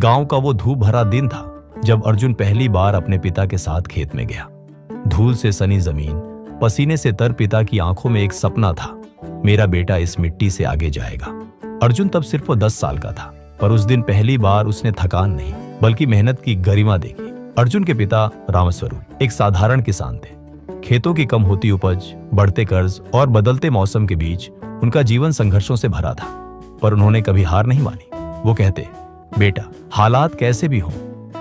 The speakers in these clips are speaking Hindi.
गांव का वो धूप भरा दिन था जब अर्जुन पहली बार अपने पिता के साथ खेत में गया। धूल से सनी जमीन, पसीने से तर पिता की आंखों में एक सपना था, मेरा बेटा इस मिट्टी से आगे जाएगा। अर्जुन तब सिर्फ 10 साल का था, पर उस दिन पहली बार उसने थकान नहीं बल्कि मेहनत की गरिमा देखी। अर्जुन के पिता रामस्वरूप एक साधारण किसान थे। खेतों की कम होती उपज, बढ़ते कर्ज और बदलते मौसम के बीच उनका जीवन संघर्षों से भरा था, पर उन्होंने कभी हार नहीं मानी। वो कहते, बेटा हालात कैसे भी हों,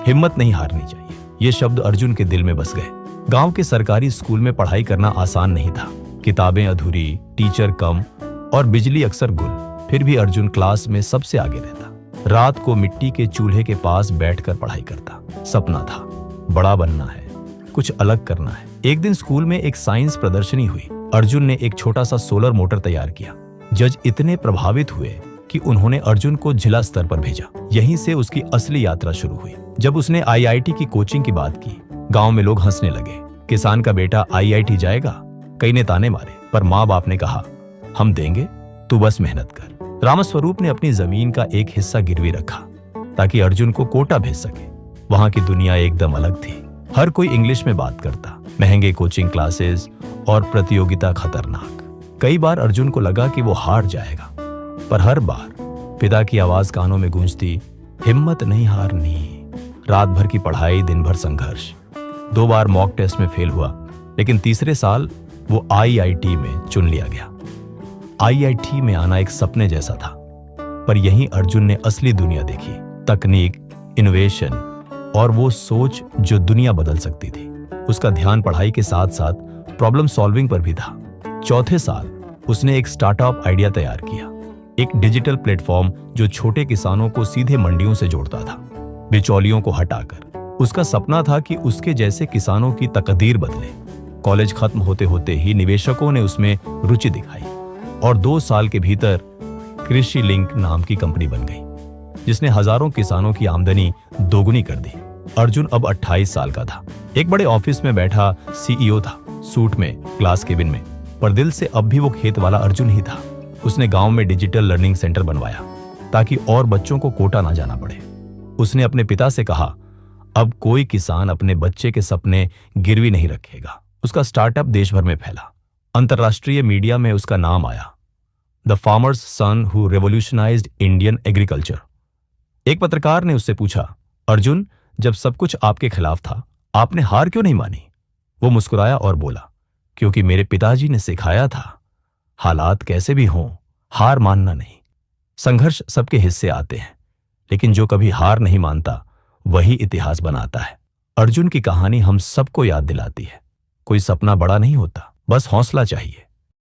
हिम्मत नहीं हारनी चाहिए। ये शब्द अर्जुन के दिल में बस गए। गांव के सरकारी स्कूल में पढ़ाई करना आसान नहीं था। किताबें अधूरी, टीचर कम और बिजली अक्सर गुल। फिर भी अर्जुन क्लास में सबसे आगे रहता। रात को मिट्टी के चूल्हे के पास बैठकर पढ़ाई करता। सपना था, बड़ा बनना है, कुछ अलग करना है। एक दिन स्कूल में एक साइंस प्रदर्शनी हुई। अर्जुन ने एक छोटा सा सोलर मोटर तैयार किया। जज इतने प्रभावित हुए कि उन्होंने अर्जुन को जिला स्तर पर भेजा। यहीं से उसकी असली यात्रा शुरू हुई। जब उसने आईआईटी की कोचिंग की बात की, गांव में लोग हंसने लगे। किसान का बेटा आईआईटी जाएगा? कई ने ताने मारे, पर माँ बाप ने कहा, हम देंगे, तू बस मेहनत कर। रामस्वरूप ने अपनी जमीन का एक हिस्सा गिरवी रखा ताकि अर्जुन को कोटा भेज सके। वहां की दुनिया एकदम अलग थी। हर कोई इंग्लिश में बात करता, महंगे कोचिंग क्लासेस और प्रतियोगिता खतरनाक। कई बार अर्जुन को लगा कि वो हार जाएगा, पर हर बार पिता की आवाज कानों में गूंजती, हिम्मत नहीं हारनी। रात भर की पढ़ाई, दिन भर संघर्ष। 2 बार मॉक टेस्ट में फेल हुआ, लेकिन तीसरे साल वो आईआईटी में चुन लिया गया। आईआईटी में आना एक सपने जैसा था, पर यहीं अर्जुन ने असली दुनिया देखी। तकनीक, इनोवेशन और वो सोच जो दुनिया बदल सकती थी। उसका ध्यान पढ़ाई के साथ साथ प्रॉब्लम सॉल्विंग पर भी था। चौथे साल उसने एक स्टार्टअप आइडिया तैयार किया, एक डिजिटल प्लेटफॉर्म जो छोटे किसानों को सीधे मंडियों से जोड़ता था, बिचौलियों को हटाकर। उसका सपना था कि उसके जैसे किसानों की तकदीर बदले। कॉलेज खत्म होते होते ही निवेशकों ने उसमें रुचि दिखाई और 2 साल के भीतर कृषि लिंक नाम की कंपनी बन गई, जिसने हजारों किसानों की आमदनी दोगुनी कर दी। अर्जुन अब 28 साल का था। एक बड़े ऑफिस में बैठा सीईओ था, सूट में, ग्लास केबिन में, पर दिल से अब भी वो खेत वाला अर्जुन ही था। उसने गांव में डिजिटल लर्निंग सेंटर बनवाया ताकि और बच्चों को कोटा ना जाना पड़े। उसने अपने पिता से कहा, अब कोई किसान अपने बच्चे के सपने गिरवी नहीं रखेगा। उसका स्टार्टअप देश भर में फैला। अंतर्राष्ट्रीय मीडिया में उसका नाम आया, the farmer's son who revolutionised Indian agriculture. एक पत्रकार ने उससे पूछा, अर्जुन, जब सब कुछ आपके खिलाफ था, आपने हार क्यों नहीं मानी? वो मुस्कुराया और बोला, क्योंकि मेरे पिताजी ने सिखाया था, हालात कैसे भी हों, हार मानना नहीं। संघर्ष सबके हिस्से आते हैं, लेकिन जो कभी हार नहीं मानता वही इतिहास बनाता है। अर्जुन की कहानी हम सबको याद दिलाती है, कोई सपना बड़ा नहीं होता, बस हौसला चाहिए।